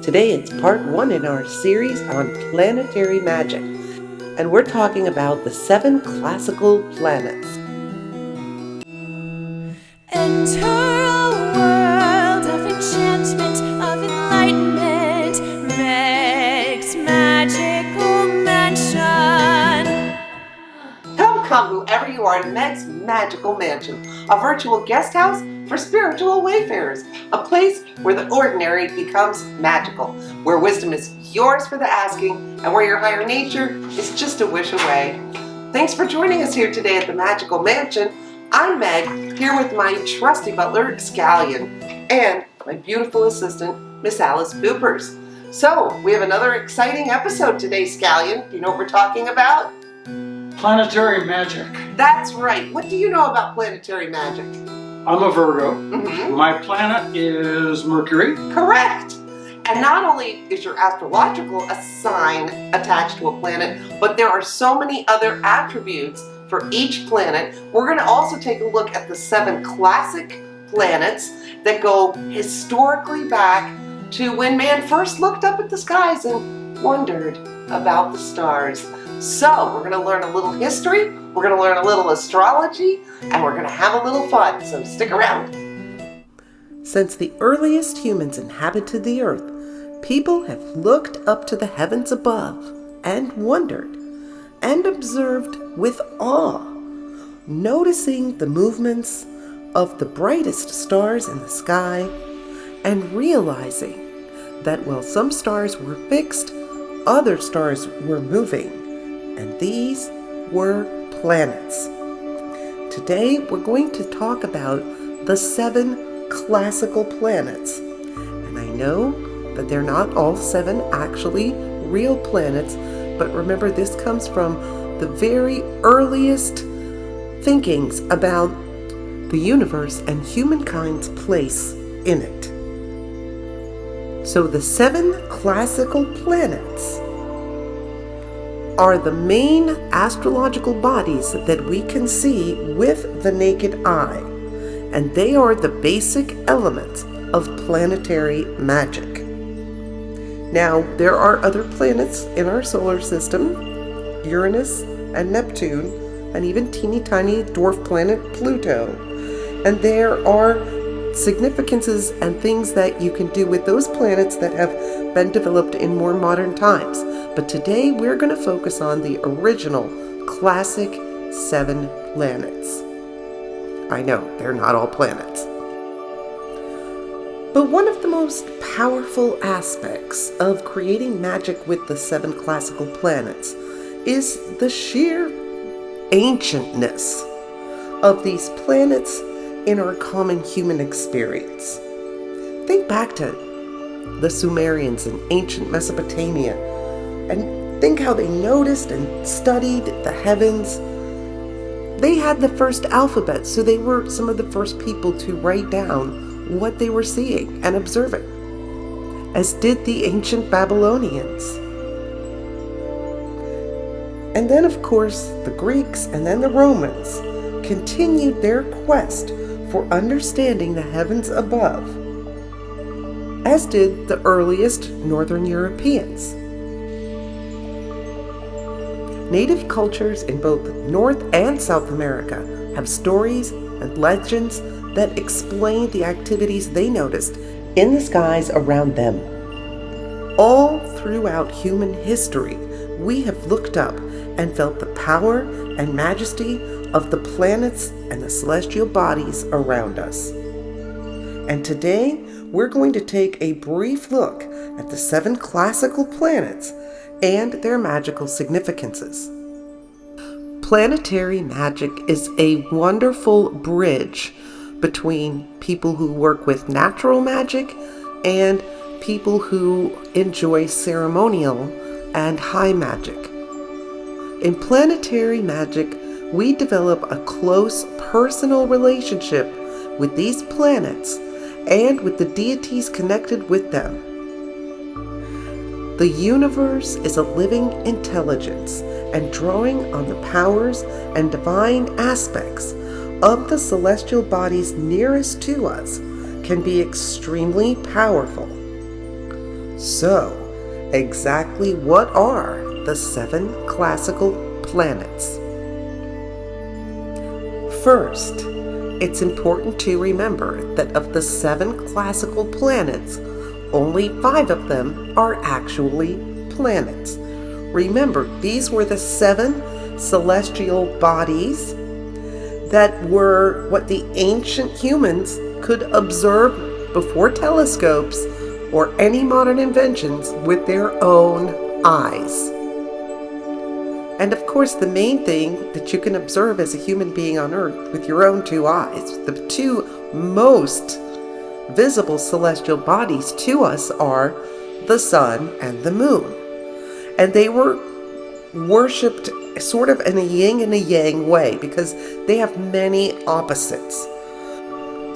Today it's part 1 in our series on planetary magic, and we're talking about the 7 classical planets. Enter a world of enchantment, of enlightenment, megsmagicalmansion. Come, whoever you are, to Meg's Magical Mansion, a virtual guest house for spiritual wayfarers, a place where the ordinary becomes magical, where wisdom is yours for the asking, and where your higher nature is just a wish away. Thanks for joining us here today at the Magical Mansion. I'm Meg, here with my trusty butler, Scallion, and my beautiful assistant, Miss Alice Boopers. So, we have another exciting episode today, Scallion. Do you know what we're talking about? Planetary magic. That's right. What do you know about planetary magic? I'm a Virgo. Mm-hmm. My planet is Mercury. Correct. And not only is your astrological sign attached to a planet, but there are so many other attributes for each planet. We're going to also take a look at the 7 classic planets that go historically back to when man first looked up at the skies and wondered about the stars. So we're going to learn a little history, we're going to learn a little astrology, and we're going to have a little fun, so stick around. Since the earliest humans inhabited the earth, people have looked up to the heavens above and wondered and observed with awe, noticing the movements of the brightest stars in the sky and realizing that while some stars were fixed, other stars were moving. And these were planets. Today we're going to talk about the 7 classical planets. And I know that they're not all 7 actually real planets, but remember this comes from the very earliest thinkings about the universe and humankind's place in it. So the 7 classical planets are the main astrological bodies that we can see with the naked eye, and they are the basic elements of planetary magic. Now, there are other planets in our solar system, Uranus and Neptune, and even teeny tiny dwarf planet Pluto, and there are significances and things that you can do with those planets that have been developed in more modern times. But today we're going to focus on the original classic 7 planets. I know, they're not all planets. But one of the most powerful aspects of creating magic with the 7 classical planets is the sheer ancientness of these planets in our common human experience. Think back to the Sumerians in ancient Mesopotamia, and think how they noticed and studied the heavens. They had the first alphabet, so they were some of the first people to write down what they were seeing and observing, as did the ancient Babylonians. And then, of course, the Greeks and then the Romans continued their quest for understanding the heavens above, as did the earliest Northern Europeans. Native cultures in both North and South America have stories and legends that explain the activities they noticed in the skies around them. All throughout human history, we have looked up and felt the power and majesty of the planets and the celestial bodies around us. And today, we're going to take a brief look at the 7 classical planets and their magical significances. Planetary magic is a wonderful bridge between people who work with natural magic and people who enjoy ceremonial and high magic. In planetary magic, we develop a close personal relationship with these planets and with the deities connected with them. The universe is a living intelligence, and drawing on the powers and divine aspects of the celestial bodies nearest to us can be extremely powerful. So, exactly what are the 7 classical planets? First, it's important to remember that of the 7 classical planets, only 5 of them are actually planets. Remember, these were the 7 celestial bodies that were what the ancient humans could observe before telescopes or any modern inventions with their own eyes. And of course, the main thing that you can observe as a human being on Earth with your own 2 eyes, the 2 most visible celestial bodies to us are the sun and the moon. And they were worshipped sort of in a yin and a yang way because they have many opposites.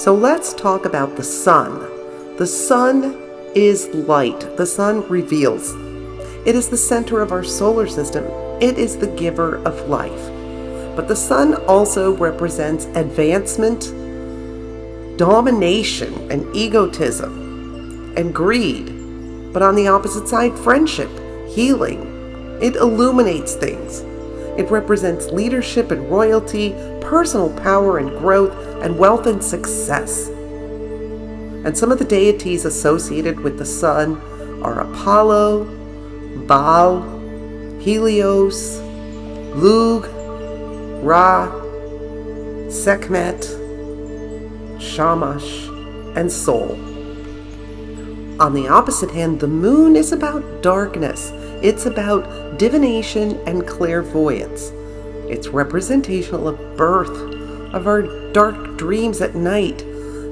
So let's talk about the sun. The sun is light. The sun reveals. It is the center of our solar system. It is the giver of life. But the sun also represents advancement, domination, and egotism, and greed. But on the opposite side, friendship, healing. It illuminates things. It represents leadership and royalty, personal power and growth, and wealth and success. And some of the deities associated with the sun are Apollo, Baal, Helios, Lug, Ra, Sekhmet, Shamash, and Sol. On the opposite hand, the moon is about darkness. It's about divination and clairvoyance. It's representational of birth, of our dark dreams at night.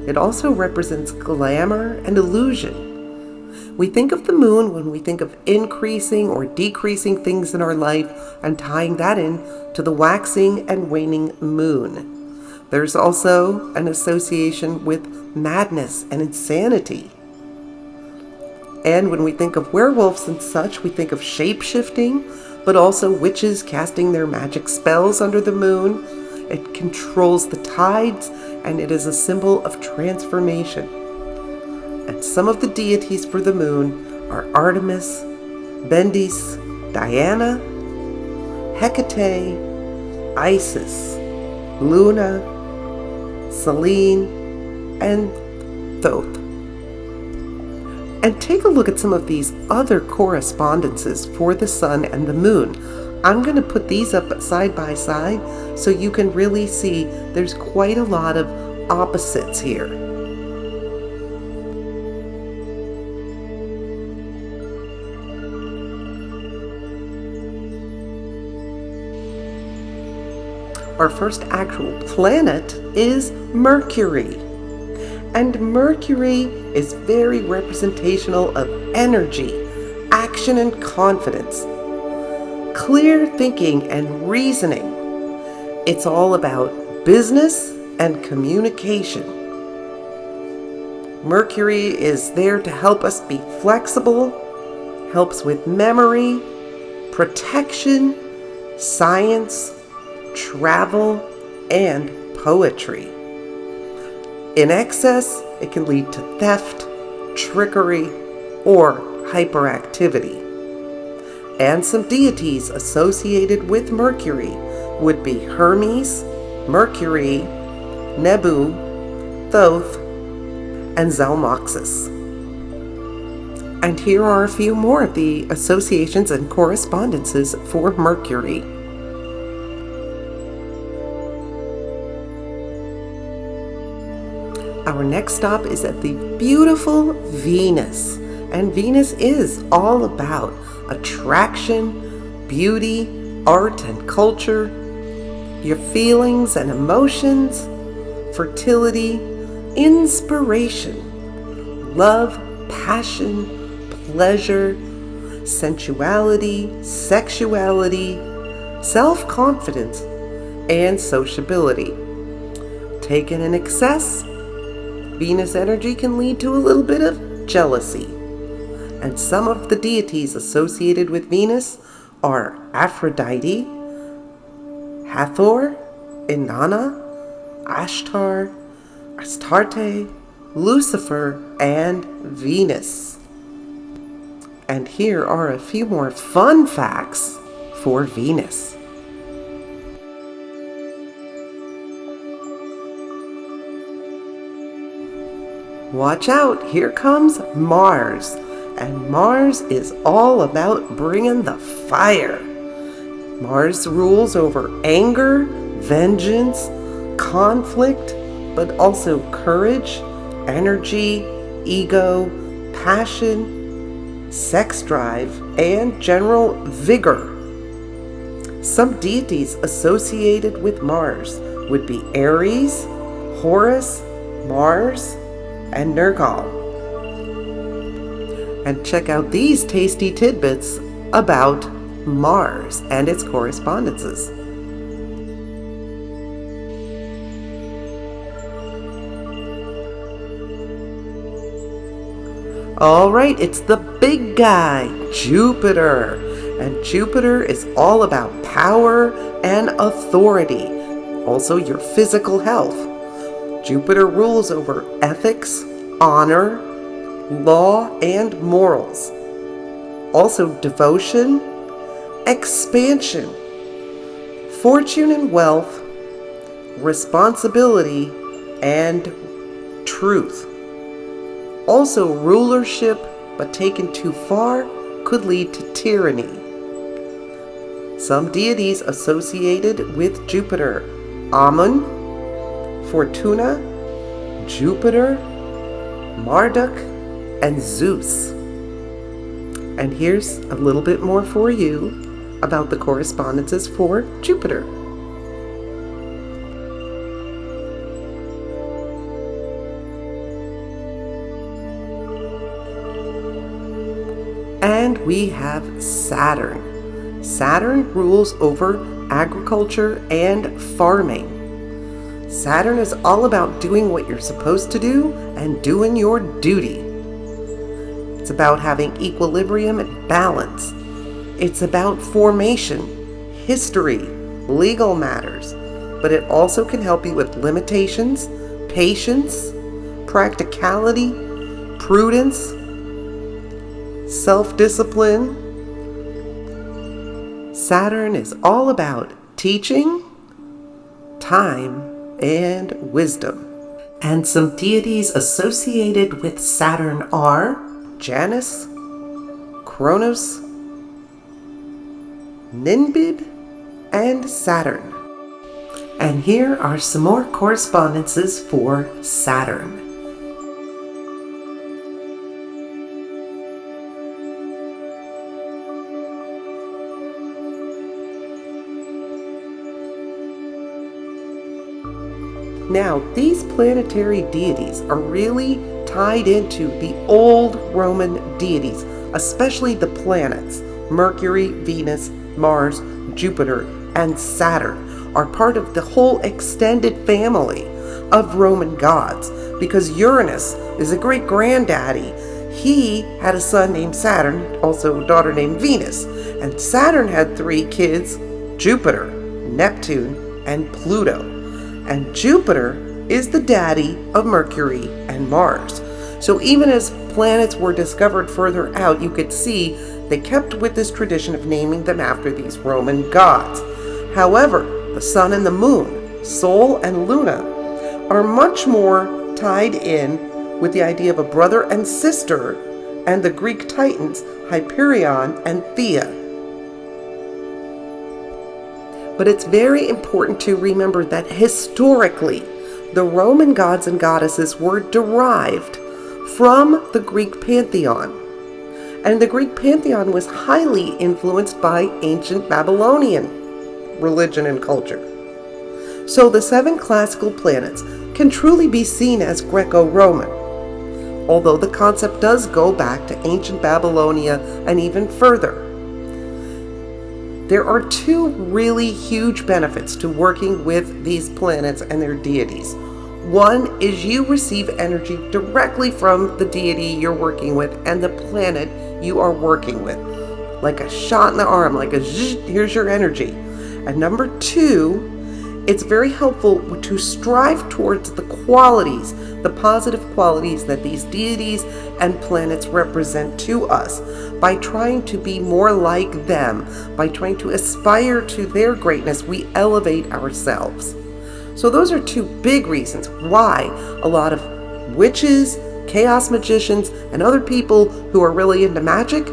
It also represents glamour and illusion. We think of the moon when we think of increasing or decreasing things in our life and tying that in to the waxing and waning moon. There's also an association with madness and insanity. And when we think of werewolves and such, we think of shape-shifting, but also witches casting their magic spells under the moon. It controls the tides, and it is a symbol of transformation. And some of the deities for the moon are Artemis, Bendis, Diana, Hecate, Isis, Luna, Selene, and Thoth. And take a look at some of these other correspondences for the sun and the moon. I'm going to put these up side by side so you can really see there's quite a lot of opposites here. Our first actual planet is Mercury. And Mercury is very representational of energy, action, and confidence, clear thinking and reasoning. It's all about business and communication. Mercury is there to help us be flexible, helps with memory, protection, science, travel, and poetry. In excess, it can lead to theft, trickery, or hyperactivity. And some deities associated with Mercury would be Hermes, Mercury, Nebu, Thoth, and Zalmoxis. And here are a few more of the associations and correspondences for Mercury. Our next stop is at the beautiful Venus. And Venus is all about attraction, beauty, art and culture, your feelings and emotions, fertility, inspiration, love, passion, pleasure, sensuality, sexuality, self-confidence, and sociability. Taken in excess, Venus energy can lead to a little bit of jealousy. And some of the deities associated with Venus are Aphrodite, Hathor, Inanna, Ashtar, Astarte, Lucifer, and Venus. And here are a few more fun facts for Venus. Watch out, here comes Mars. And Mars is all about bringing the fire. Mars rules over anger, vengeance, conflict, but also courage, energy, ego, passion, sex drive, and general vigor. Some deities associated with Mars would be Ares, Horus, Mars, and Nergal. And check out these tasty tidbits about Mars and its correspondences. All right, it's the big guy, Jupiter. And Jupiter is all about power and authority, also your physical health. Jupiter rules over ethics, honor, law, and morals. Also devotion, expansion, fortune and wealth, responsibility, and truth. Also rulership, but taken too far, could lead to tyranny. Some deities associated with Jupiter: Amun, Fortuna, Jupiter, Marduk, and Zeus. And here's a little bit more for you about the correspondences for Jupiter. And we have Saturn. Saturn rules over agriculture and farming. Saturn is all about doing what you're supposed to do and doing your duty. It's about having equilibrium and balance. It's about formation, history, legal matters, but it also can help you with limitations, patience, practicality, prudence, self-discipline. Saturn is all about teaching, time, and wisdom. And some deities associated with Saturn are Janus, Kronos, Ninbid, and Saturn. And here are some more correspondences for Saturn. Now, these planetary deities are really tied into the old Roman deities, especially the planets. Mercury, Venus, Mars, Jupiter, and Saturn are part of the whole extended family of Roman gods, because Uranus is a great granddaddy. He had a son named Saturn, also a daughter named Venus, and Saturn had 3 kids: Jupiter, Neptune, and Pluto. And Jupiter is the daddy of Mercury and Mars. So even as planets were discovered further out, you could see they kept with this tradition of naming them after these Roman gods. However, the sun and the moon, Sol and Luna, are much more tied in with the idea of a brother and sister, and the Greek titans, Hyperion and Thea. But it's very important to remember that historically, the Roman gods and goddesses were derived from the Greek pantheon. And the Greek pantheon was highly influenced by ancient Babylonian religion and culture. So the 7 classical planets can truly be seen as Greco-Roman, although the concept does go back to ancient Babylonia and even further. There are 2 really huge benefits to working with these planets and their deities. One is you receive energy directly from the deity you're working with and the planet you are working with. Like a shot in the arm, like a zzz, here's your energy. And number 2, it's very helpful to strive towards the qualities the positive qualities that these deities and planets represent to us. By trying to be more like them, by trying to aspire to their greatness, we elevate ourselves. So those are two big reasons why a lot of witches, chaos magicians, and other people who are really into magic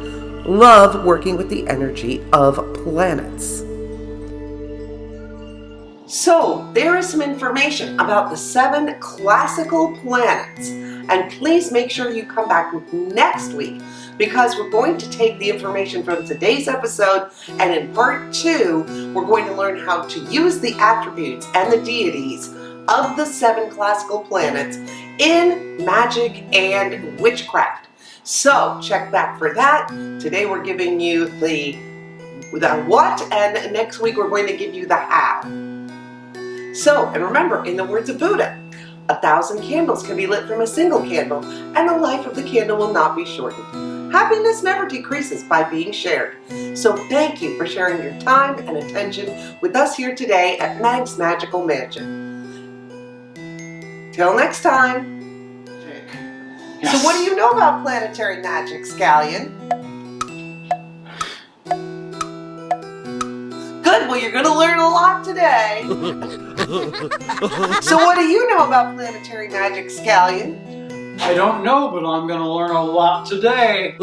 love working with the energy of planets. So, there is some information about the 7 classical planets. And please make sure you come back next week, because we're going to take the information from today's episode, and in part 2, we're going to learn how to use the attributes and the deities of the 7 classical planets in magic and witchcraft. So, check back for that. Today we're giving you the what, and next week we're going to give you the how. So, and remember, in the words of Buddha, 1,000 candles can be lit from a single candle, and the life of the candle will not be shortened. Happiness never decreases by being shared. So thank you for sharing your time and attention with us here today at Meg's Magical Mansion. Till next time. Yes. So what do you know about planetary magic, Scallion? Good, well you're going to learn a lot today. So what do you know about planetary magic, Scallion? I don't know, but I'm going to learn a lot today.